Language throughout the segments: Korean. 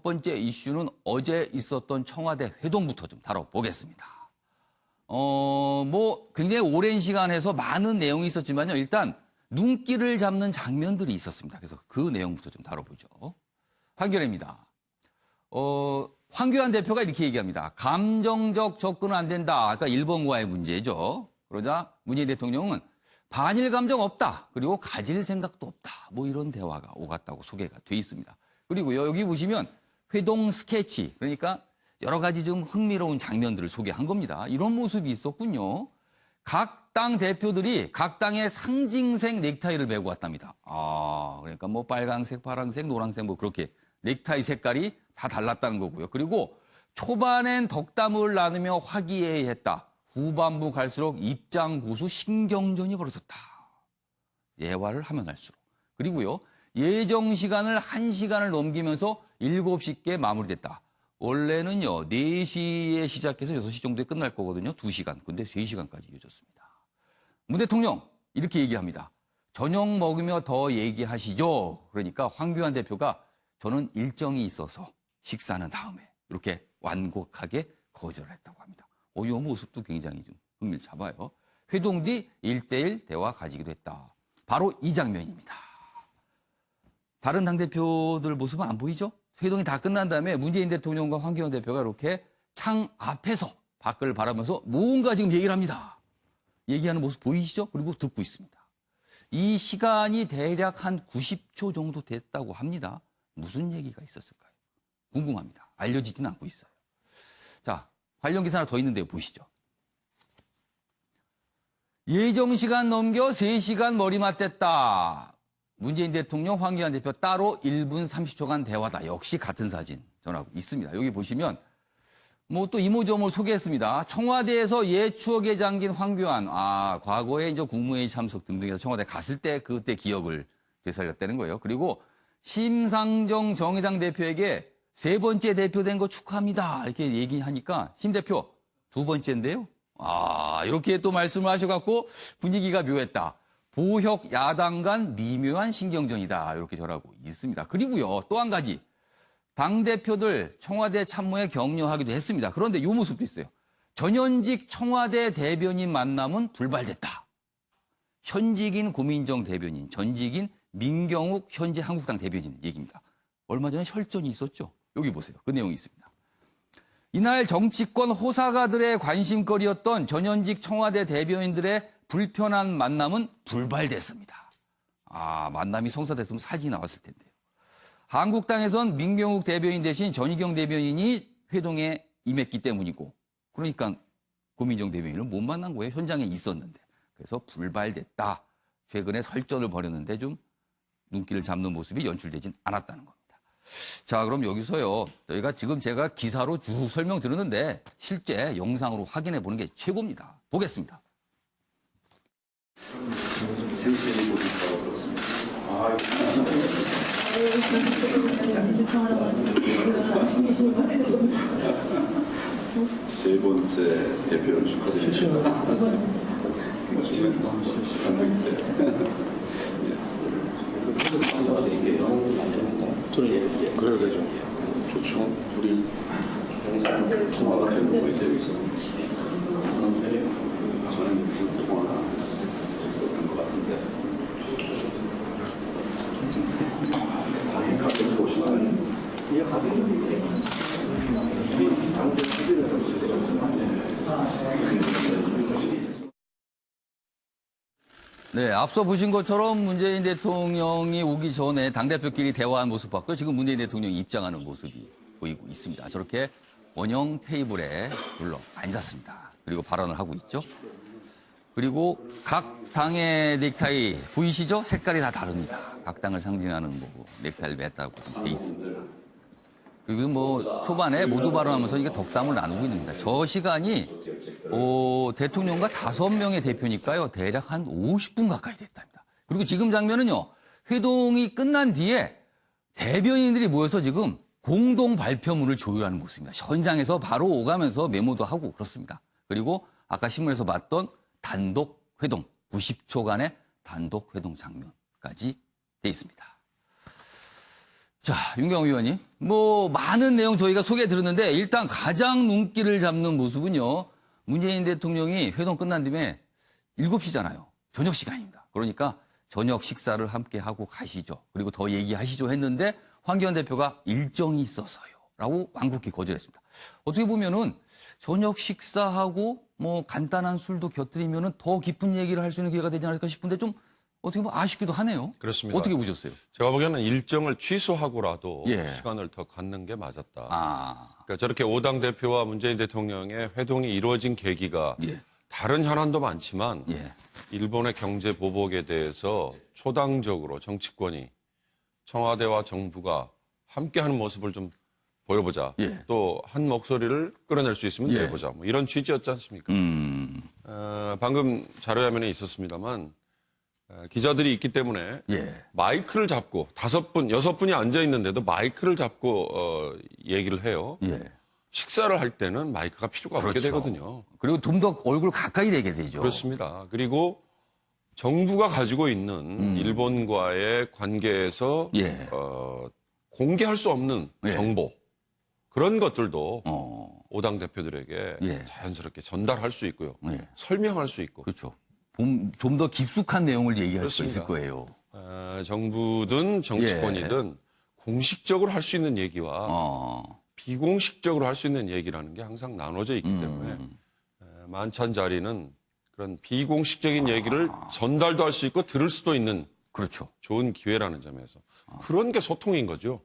첫 번째 이슈는 어제 있었던 청와대 회동부터 좀 다뤄보겠습니다. 굉장히 오랜 시간 해서 많은 내용이 있었지만요. 일단 눈길을 잡는 장면들이 있었습니다. 그래서 그 내용부터 좀 다뤄보죠. 한겨레입니다. 황교안 대표가 이렇게 얘기합니다. 감정적 접근은 안 된다. 아까 일본과의 문제죠. 그러자 문재인 대통령은 반일 감정 없다. 그리고 가질 생각도 없다. 뭐 이런 대화가 오갔다고 소개가 돼 있습니다. 그리고요, 여기 보시면 회동 스케치, 그러니까 여러 가지 좀 흥미로운 장면들을 소개한 겁니다. 이런 모습이 있었군요. 각 당 대표들이 각 당의 상징색 넥타이를 메고 왔답니다. 그러니까 뭐 빨강색, 파란색, 노란색 뭐 그렇게 넥타이 색깔이 다 달랐다는 거고요. 그리고 초반엔 덕담을 나누며 화기애애했다. 후반부 갈수록 입장 고수 신경전이 벌어졌다. 예화를 하면 할수록. 그리고요, 예정 시간을 1시간을 넘기면서 7시께 마무리됐다. 원래는요, 4시에 시작해서 6시 정도에 끝날 거거든요. 2시간. 근데 3시간까지 이어졌습니다. 문 대통령, 이렇게 얘기합니다. 저녁 먹으며 더 얘기하시죠. 그러니까 황교안 대표가 저는 일정이 있어서 식사는 다음에 이렇게 완곡하게 거절을 했다고 합니다. 이 모습도 굉장히 좀 흥미를 잡아요. 회동 뒤 1대1 대화 가지기도 했다. 바로 이 장면입니다. 다른 당대표들 모습은 안 보이죠? 회동이 다 끝난 다음에 문재인 대통령과 황교안 대표가 이렇게 창 앞에서 밖을 바라보면서 뭔가 지금 얘기를 합니다. 얘기하는 모습 보이시죠? 그리고 듣고 있습니다. 이 시간이 대략 한 90초 정도 됐다고 합니다. 무슨 얘기가 있었을까요? 궁금합니다. 알려지지는 않고 있어요. 자, 관련 기사 하나 더 있는데요. 보시죠. 예정 시간 넘겨 3시간 머리맡댔다. 문재인 대통령, 황교안 대표 따로 1분 30초간 대화다. 역시 같은 사진 전하고 있습니다. 여기 보시면 또 이모저모 소개했습니다. 청와대에서 옛 추억에 잠긴 황교안. 과거에 이제 국무회의 참석 등등해서 청와대 갔을 때 그때 기억을 되살렸다는 거예요. 그리고 심상정 정의당 대표에게 3번째 대표된 거 축하합니다. 이렇게 얘기하니까 심 대표 2번째인데요. 이렇게 또 말씀을 하셔갖고 분위기가 묘했다. 보혁 야당 간 미묘한 신경전이다. 이렇게 전하고 있습니다. 그리고요, 또 한 가지. 당대표들 청와대 참모에 격려하기도 했습니다. 그런데 이 모습도 있어요. 전현직 청와대 대변인 만남은 불발됐다. 현직인 고민정 대변인, 전직인 민경욱 현재 한국당 대변인 얘기입니다. 얼마 전에 혈전이 있었죠. 여기 보세요. 그 내용이 있습니다. 이날 정치권 호사가들의 관심거리였던 전현직 청와대 대변인들의 불편한 만남은 불발됐습니다. 만남이 성사됐으면 사진이 나왔을 텐데요. 한국당에선 민경욱 대변인 대신 전희경 대변인이 회동에 임했기 때문이고, 그러니까 고민정 대변인을 못 만난 거예요. 현장에 있었는데. 그래서 불발됐다. 최근에 설전을 벌였는데 좀 눈길을 잡는 모습이 연출되진 않았다는 겁니다. 자, 그럼 여기서요, 저희가 지금 제가 기사로 쭉 설명 들었는데 실제 영상으로 확인해 보는 게 최고입니다. 보겠습니다. 세 번째 대표를 축하드립니다. 그래도 되죠. 좋죠. 우리 통화가 되는 거 이제 여기서 저는 통화가 했었던 것 같은데. 가끔 보시면 네, 앞서 보신 것처럼 문재인 대통령이 오기 전에 당대표끼리 대화한 모습 봤고요. 지금 문재인 대통령이 입장하는 모습이 보이고 있습니다. 저렇게 원형 테이블에 둘러 앉았습니다. 그리고 발언을 하고 있죠. 그리고 각 당의 넥타이 보이시죠? 색깔이 다 다릅니다. 각 당을 상징하는 넥타이를 맸다고 돼 있습니다. 그리고 초반에 모두 발언하면서 이게 덕담을 나누고 있습니다. 저 시간이 대통령과 5명의 대표니까요. 대략 한 50분 가까이 됐답니다. 그리고 지금 장면은요. 회동이 끝난 뒤에 대변인들이 모여서 지금 공동 발표문을 조율하는 모습입니다. 현장에서 바로 오가면서 메모도 하고 그렇습니다. 그리고 아까 신문에서 봤던 단독 회동, 90초간의 단독 회동 장면까지 돼 있습니다. 자, 윤경호 의원님. 많은 내용 저희가 소개해 드렸는데 일단 가장 눈길을 잡는 모습은요. 문재인 대통령이 회동 끝난 뒤에 7시잖아요. 저녁 시간입니다. 그러니까 저녁 식사를 함께 하고 가시죠. 그리고 더 얘기하시죠 했는데 황교안 대표가 일정이 있어서요. 라고 완곡히 거절했습니다. 어떻게 보면은 저녁 식사하고 간단한 술도 곁들이면은 더 깊은 얘기를 할 수 있는 기회가 되지 않을까 싶은데 좀 어떻게 보면 아쉽기도 하네요. 그렇습니다. 어떻게 보셨어요? 제가 보기에는 일정을 취소하고라도 예. 시간을 더 갖는 게 맞았다. 아, 그러니까 저렇게 5당 대표와 문재인 대통령의 회동이 이루어진 계기가 예. 다른 현안도 많지만 예. 일본의 경제 보복에 대해서 초당적으로 정치권이 청와대와 정부가 함께하는 모습을 좀 보여보자. 예. 또 한 목소리를 끌어낼 수 있으면 예. 내보자. 이런 취지였지 않습니까? 방금 자료화면에 있었습니다만 기자들이 있기 때문에 예. 마이크를 잡고 5분, 6분이 앉아 있는데도 마이크를 잡고 얘기를 해요. 예. 식사를 할 때는 마이크가 필요가 없게 그렇죠. 되거든요. 그리고 좀 더 얼굴 가까이 되게 되죠. 그렇습니다. 그리고 정부가 가지고 있는 일본과의 관계에서 예. 공개할 수 없는 예. 정보 그런 것들도 어, 5당 대표들에게 예. 자연스럽게 전달할 수 있고요. 예. 설명할 수 있고. 그렇죠. 좀 더 깊숙한 내용을 얘기할 수 있을 그렇습니다. 거예요. 정부든 정치권이든 공식적으로 할 수 있는 얘기와 어, 비공식적으로 할 수 있는 얘기라는 게 항상 나눠져 있기 때문에 만찬 자리는 그런 비공식적인 얘기를 전달도 할 수 있고 들을 수도 있는 그렇죠. 좋은 기회라는 점에서 그런 게 소통인 거죠.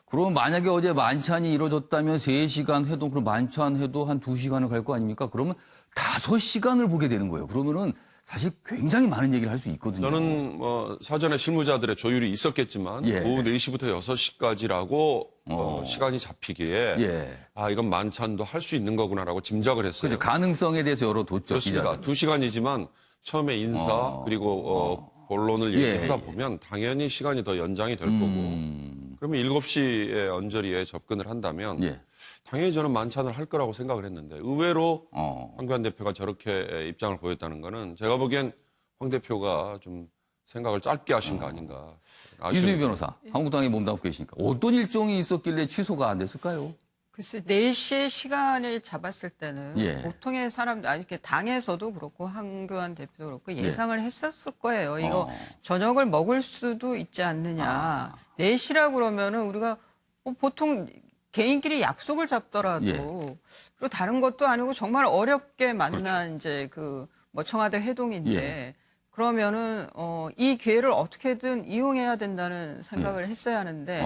그럼 만약에 어제 만찬이 이루어졌다면 3시간 회동, 그럼 만찬 해도 한 2시간을 갈 거 아닙니까? 그러면 5시간을 보게 되는 거예요. 그러면은 사실 굉장히 많은 얘기를 할 수 있거든요. 저는 사전에 실무자들의 조율이 있었겠지만 예. 오후 4시부터 6시까지라고 시간이 잡히기에 예. 이건 만찬도 할 수 있는 거구나라고 짐작을 했어요. 그렇죠. 가능성에 대해서 열어뒀죠. 그렇습니다. 기자들. 2시간이지만 처음에 인사 그리고 본론을 예, 얘기하다 예. 보면 당연히 시간이 더 연장이 될 거고 그러면 7시에 언저리에 접근을 한다면 예. 당연히 저는 만찬을 할 거라고 생각을 했는데 의외로 어. 황교안 대표가 저렇게 입장을 보였다는 거는 제가 보기엔 황 대표가 좀 생각을 짧게 하신 거 아닌가. 이수희 변호사, 한국당에 몸담고 계시니까 어떤 일정이 있었길래 취소가 안 됐을까요? 글쎄, 4시에 시간을 잡았을 때는 예. 보통의 사람들, 아니, 이렇게 당에서도 그렇고 황교안 대표도 그렇고 예상을 했었을 거예요. 이거 저녁을 먹을 수도 있지 않느냐. 4시라 그러면은 우리가 보통 개인끼리 약속을 잡더라도 예. 그리고 다른 것도 아니고 정말 어렵게 만난 이제 청와대 회동인데 예. 그러면은 이 기회를 어떻게든 이용해야 된다는 생각을 했어야 하는데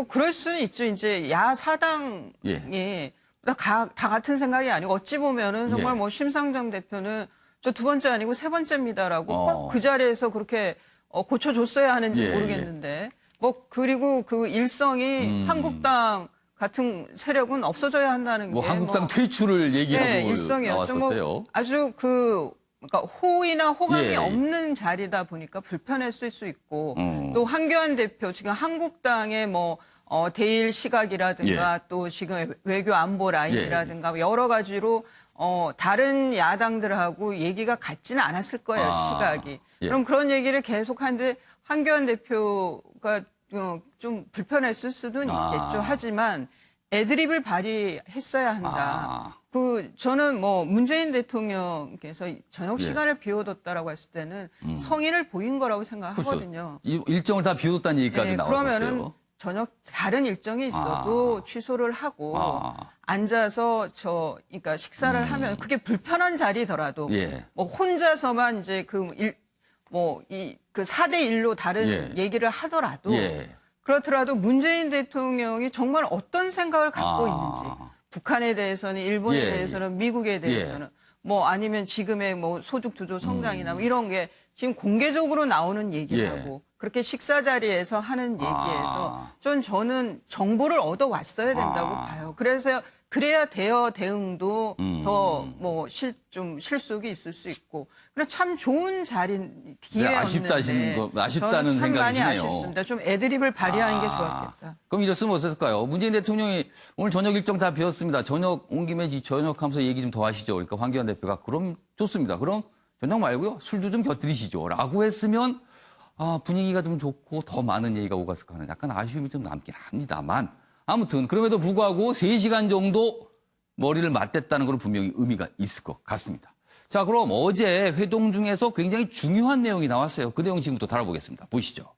그럴 수는 있죠. 이제 야사당이 다 같은 생각이 아니고 어찌 보면은 정말 예. 심상정 대표는 저 2번째 아니고 3번째입니다라고 꼭 그 자리에서 그렇게 고쳐줬어야 하는지 예, 모르겠는데 그리고 그 일성이 한국당 같은 세력은 없어져야 한다는 게 한국당 퇴출을 얘기하고 네, 일성이었죠. 나왔었어요. 아주 그러니까 호의나 호감이 예. 없는 자리다 보니까 불편했을 수 있고 또 황교안 대표 지금 한국당의 대일 시각이라든가 또 지금 외교 안보 라인이라든가 여러 가지로 다른 야당들하고 얘기가 같지는 않았을 거예요, 시각이. 예. 그럼 그런 얘기를 계속 하는데 황교안 대표가 좀 불편했을 수도 있겠죠. 하지만 애드립을 발휘했어야 한다. 저는 문재인 대통령께서 저녁 시간을 비워뒀다라고 했을 때는 성의를 보인 거라고 생각하거든요. 그렇죠. 일정을 다 비워뒀다는 얘기까지 나왔었어요. 그러면은 저녁 다른 일정이 있어도 취소를 하고 앉아서 그러니까 식사를 하면 그게 불편한 자리더라도 예. 혼자서만 이제 그 4대 1로 다른 얘기를 하더라도 그렇더라도 문재인 대통령이 정말 어떤 생각을 갖고 있는지 북한에 대해서는 일본에 대해서는 미국에 대해서는 아니면 지금의 소득 주도 성장이나 이런 게 지금 공개적으로 나오는 얘기하고 그렇게 식사 자리에서 하는 얘기에서 저는 정보를 얻어왔어야 된다고 봐요. 그래야 대응도 더 좀 실속이 있을 수 있고. 그래 참 좋은 기회였는데. 아쉽다는 저는 참 많이 생각이시네요. 아쉽습니다. 좀 애드립을 발휘하는 게 좋았겠다. 그럼 이랬으면 어땠을까요? 문재인 대통령이 오늘 저녁 일정 다 비웠습니다. 저녁 온 김에 저녁 하면서 얘기 좀 더 하시죠. 그러니까 황교안 대표가 그럼 좋습니다. 그럼 저녁 말고요. 술도 좀 곁들이시죠. 라고 했으면 분위기가 좀 좋고 더 많은 얘기가 오갔을까 하는 약간 아쉬움이 좀 남긴 합니다만 아무튼 그럼에도 불구하고 3시간 정도 머리를 맞댔다는 건 분명히 의미가 있을 것 같습니다. 자, 그럼 어제 회동 중에서 굉장히 중요한 내용이 나왔어요. 그 내용 지금부터 다뤄보겠습니다. 보시죠.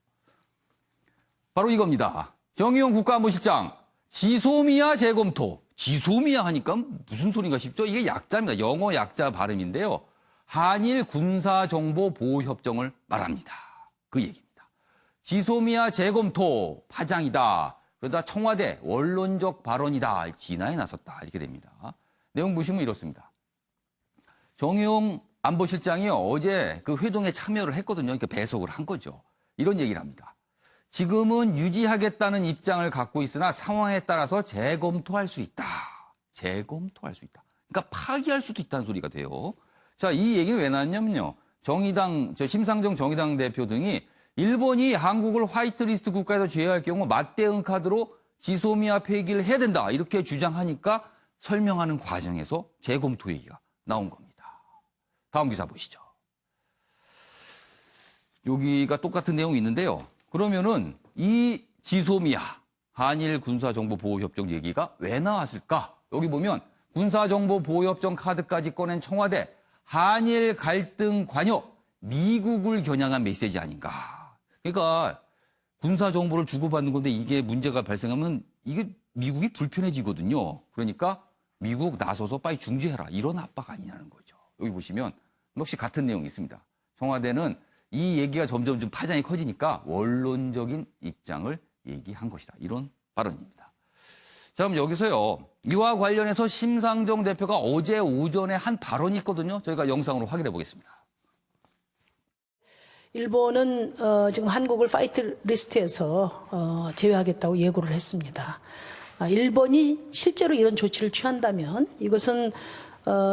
바로 이겁니다. 정의용 국가안보실장 지소미아 재검토. 지소미아 하니까 무슨 소린가 싶죠? 이게 약자입니다. 영어 약자 발음인데요. 한일 군사정보보호협정을 말합니다. 그 얘기입니다. 지소미아 재검토 파장이다. 그러다 청와대 원론적 발언이다. 진화에 나섰다. 이렇게 됩니다. 내용 보시면 이렇습니다. 정의용 안보실장이 어제 그 회동에 참여를 했거든요. 그러니까 배석을 한 거죠. 이런 얘기를 합니다. 지금은 유지하겠다는 입장을 갖고 있으나 상황에 따라서 재검토할 수 있다. 재검토할 수 있다. 그러니까 파기할 수도 있다는 소리가 돼요. 자, 이 얘기는 왜 나왔냐면요. 심상정 정의당 대표 등이 일본이 한국을 화이트리스트 국가에서 제외할 경우 맞대응 카드로 지소미아 폐기를 해야 된다. 이렇게 주장하니까 설명하는 과정에서 재검토 얘기가 나온 겁니다. 다음 기사 보시죠. 여기가 똑같은 내용이 있는데요. 그러면은 이 지소미아 한일 군사정보보호협정 얘기가 왜 나왔을까? 여기 보면 군사정보보호협정 카드까지 꺼낸 청와대 한일 갈등 관여 미국을 겨냥한 메시지 아닌가. 그러니까 군사정보를 주고받는 건데 이게 문제가 발생하면 이게 미국이 불편해지거든요. 그러니까 미국 나서서 빨리 중지해라. 이런 압박 아니냐는 거죠. 여기 보시면 역시 같은 내용이 있습니다. 청와대는 이 얘기가 점점 좀 파장이 커지니까 원론적인 입장을 얘기한 것이다. 이런 발언입니다. 자, 그럼 여기서요. 이와 관련해서 심상정 대표가 어제 오전에 한 발언이 있거든요. 저희가 영상으로 확인해 보겠습니다. 일본은 지금 한국을 파이트 리스트에서 제외하겠다고 예고를 했습니다. 일본이 실제로 이런 조치를 취한다면 이것은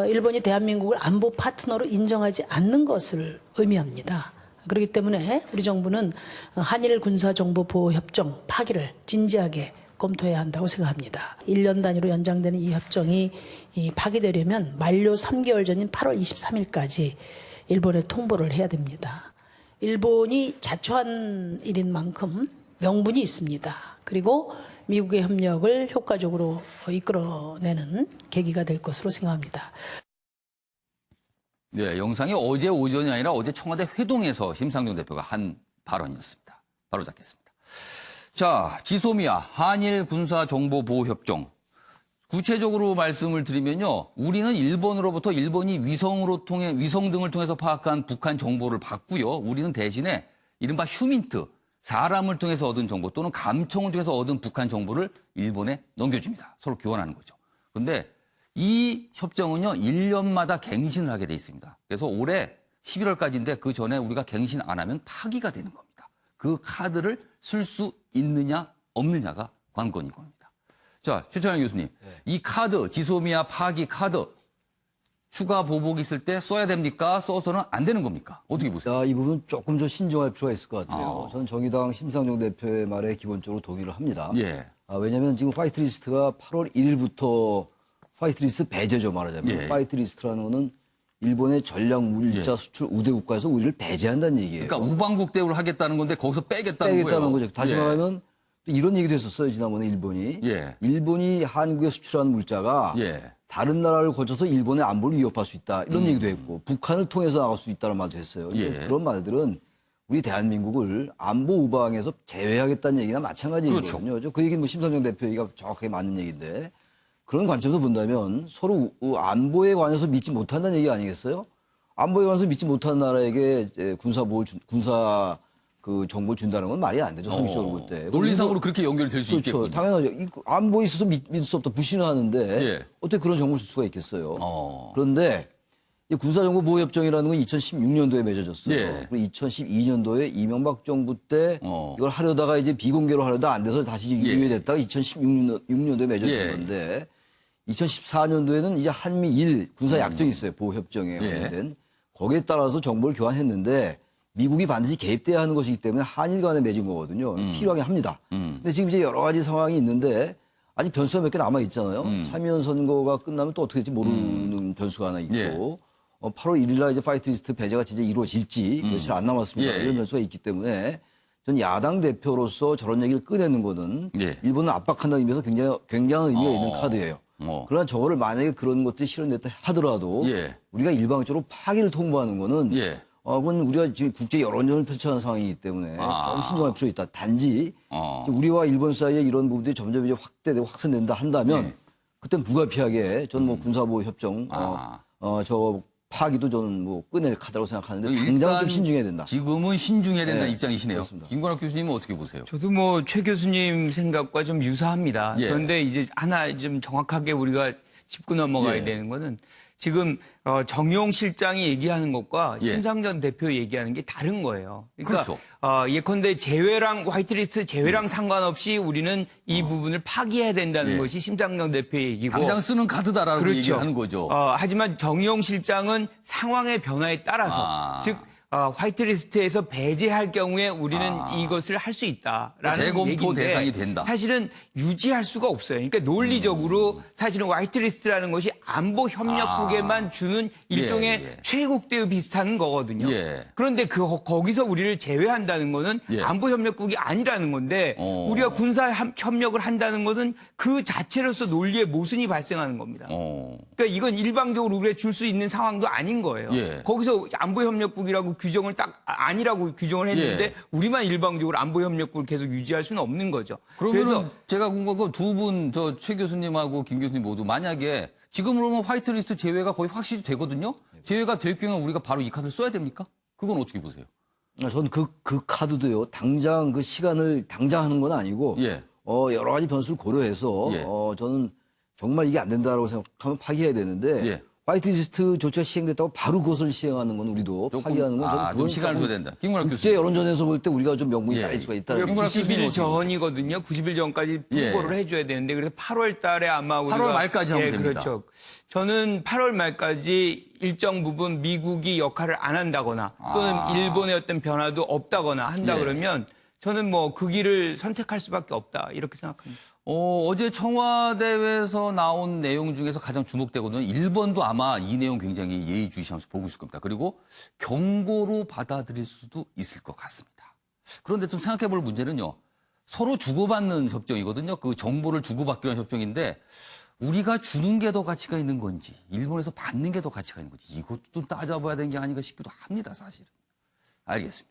일본이 대한민국을 안보 파트너로 인정하지 않는 것을 의미합니다. 그렇기 때문에 우리 정부는 한일 군사정보보호협정 파기를 진지하게 검토해야 한다고 생각합니다. 1년 단위로 연장되는 이 협정이 파기되려면 만료 3개월 전인 8월 23일까지 일본에 통보를 해야 됩니다. 일본이 자초한 일인 만큼 명분이 있습니다. 그리고 미국의 협력을 효과적으로 이끌어내는 계기가 될 것으로 생각합니다. 네, 영상이 어제 오전이 아니라 어제 청와대 회동에서 심상정 대표가 한 발언이었습니다. 바로 잡겠습니다. 자, 지소미아 한일 군사정보보호협정. 구체적으로 말씀을 드리면요. 우리는 일본으로부터 일본이 위성 등을 통해서 파악한 북한 정보를 받고요. 우리는 대신에 이른바 휴민트, 사람을 통해서 얻은 정보 또는 감청을 통해서 얻은 북한 정보를 일본에 넘겨줍니다. 서로 교환하는 거죠. 그런데 이 협정은요, 1년마다 갱신을 하게 돼 있습니다. 그래서 올해 11월까지인데 그 전에 우리가 갱신 안 하면 파기가 되는 겁니다. 그 카드를 쓸 수 있느냐, 없느냐가 관건인 겁니다. 자, 최철현 교수님. 이 카드, 지소미아 파기 카드, 추가 보복이 있을 때 써야 됩니까? 써서는 안 되는 겁니까? 어떻게 보세요? 이 부분 조금 더 신중할 필요가 있을 것 같아요. 저는 정의당 심상정 대표의 말에 기본적으로 동의를 합니다. 예. 왜냐하면 지금 화이트리스트가 8월 1일부터 화이트리스트 배제죠, 말하자면. 예. 화이트리스트라는 거는 일본의 전략 물자 수출 우대 국가에서 우리를 배제한다는 얘기예요. 그러니까 우방국 대우를 하겠다는 건데 거기서 빼겠다는 거예요. 거죠. 다시 예. 말하면 또 이런 얘기도 했었어요, 지난번에 일본이. 예. 일본이 한국에 수출하는 물자가 예. 다른 나라를 거쳐서 일본의 안보를 위협할 수 있다. 이런 얘기도 했고 북한을 통해서 나갈 수 있다는 말도 했어요. 예. 그런 말들은 우리 대한민국을 안보 우방에서 제외하겠다는 얘기나 마찬가지 그렇죠. 얘기거든요. 그 얘기는 뭐 심상정 대표 얘기가 정확하게 맞는 얘기인데 그런 관점에서 본다면 서로 안보에 관해서 믿지 못한다는 얘기 아니겠어요? 안보에 관해서 믿지 못하는 나라에게 군사 그 정보를 준다는 건 말이 안 되죠. 상식적으로 볼 때. 논리상으로 그렇게 연결될 수 그렇죠. 있겠군요. 당연하죠. 안보에 있어서 믿을 수 없다. 부신을 하는데 예. 어떻게 그런 정보를 줄 수가 있겠어요. 그런데 이 군사정보보호협정이라는 건 2016년도에 맺어졌어요. 예. 그리고 2012년도에 이명박 정부 때 이걸 하려다가 이제 비공개로 하려다 안 돼서 다시 유예됐다가 2016년도에 맺어진 예. 건데 2014년도에는 이제 한미일 군사약정이 있어요. 보호협정에 관련된. 거기에 따라서 정보를 교환했는데 미국이 반드시 개입돼야 하는 것이기 때문에 한일 간에 맺은 거거든요. 필요하게 합니다. 근데 지금 이제 여러 가지 상황이 있는데 아직 변수가 몇 개 남아 있잖아요. 참여연 선거가 끝나면 또 어떻게 될지 모르는 변수가 하나 있고 예. 8월 1일 날 이제 파이트 리스트 배제가 진짜 이루어질지 며칠 안 남았습니다. 예, 이런 예. 변수가 있기 때문에 전 야당 대표로서 저런 얘기를 꺼내는 거는 예. 일본을 압박한다는 의미에서 굉장한 의미가 있는 카드예요. 어. 그러나 저거를 만약에 그런 것들이 실현됐다 하더라도 예. 우리가 일방적으로 파기를 통보하는 거는 예. 그건 우리가 지금 국제 여론전을 펼쳐가는 상황이기 때문에 좀 신중할 필요 있다. 단지 이제 우리와 일본 사이에 이런 부분들이 점점 이제 확대되고 확산된다 한다면 그땐 불가피하게 저는 뭐 군사보호 협정 저 파기도 저는 뭐 꺼낼 카드라고 생각하는데 당장 좀 신중해야 된다. 지금은 신중해야 된다는 네, 입장이시네요. 그렇습니다. 김건학 교수님은 어떻게 보세요? 저도 뭐 최 교수님 생각과 좀 유사합니다. 예. 그런데 이제 하나 좀 정확하게 우리가 짚고 넘어가야 예. 되는 거는 지금 정용 실장이 얘기하는 것과 예. 심상정 대표 얘기하는 게 다른 거예요. 그러니까 그렇죠. 예컨대 제외랑 화이트리스트 제외랑 상관없이 우리는 이 부분을 파기해야 된다는 예. 것이 심상정 대표의 얘기고 당장 쓰는 카드다라고 그렇죠. 얘기하는 거죠. 하지만 정용 실장은 상황의 변화에 따라서 즉 화이트리스트에서 배제할 경우에 우리는 이것을 할 수 있다라는 재검토 얘기인데 대상이 된다. 사실은 유지할 수가 없어요. 그러니까 논리적으로 사실은 화이트리스트라는 것이 안보 협력국에만 주는 일종의 예. 최고대에 비슷한 거거든요. 예. 그런데 거기서 우리를 제외한다는 거는 예. 안보 협력국이 아니라는 건데 우리가 군사 협력을 한다는 것은 그 자체로서 논리의 모순이 발생하는 겁니다. 그러니까 이건 일방적으로 우리가 줄 수 있는 상황도 아닌 거예요. 예. 거기서 안보협력국이라고 규정을 딱 아니라고 규정을 했는데 예. 우리만 일방적으로 안보협력국을 계속 유지할 수는 없는 거죠. 그러면 제가 궁금한 건 두 분, 저 최 교수님하고 김 교수님 모두 만약에 지금으로는 화이트리스트 제외가 거의 확실히 되거든요. 제외가 될 경우에 우리가 바로 이 카드를 써야 됩니까? 그건 어떻게 보세요? 저는 그 카드도요. 당장 그 시간을 당장 하는 건 아니고 예. 여러 가지 변수를 고려해서 예. 저는 정말 이게 안 된다라고 생각하면 파기해야 되는데 예. 화이트리스트 조치가 시행됐다고 바로 그것을 시행하는 건 우리도 파기하는 건 저는 좀 그건 시간을 줘야 조금 된다. 김건학 국제 교수님. 여론전에서 볼 때 우리가 좀 명분이 예. 딸릴 수가 있다. 우리가 김건학 교수님은 90일 어떻게 보세요? 전이거든요. 90일 전까지 예. 통보를 해줘야 되는데 그래서 8월 달에 아마 우리가 8월 말까지 하면 예, 됩니다. 그렇죠. 저는 8월 말까지 일정 부분 미국이 역할을 안 한다거나 또는 일본의 어떤 변화도 없다거나 한다 예. 그러면 저는 뭐 그 길을 선택할 수밖에 없다 이렇게 생각합니다. 어제 청와대에서 나온 내용 중에서 가장 주목되거든요. 일본도 아마 이 내용 굉장히 예의주시하면서 보고 있을 겁니다. 그리고 경고로 받아들일 수도 있을 것 같습니다. 그런데 좀 생각해 볼 문제는요. 서로 주고받는 협정이거든요. 그 정보를 주고받기로 한 협정인데 우리가 주는 게 더 가치가 있는 건지 일본에서 받는 게 더 가치가 있는 건지 이것도 좀 따져봐야 되는 게 아닌가 싶기도 합니다. 사실은. 알겠습니다.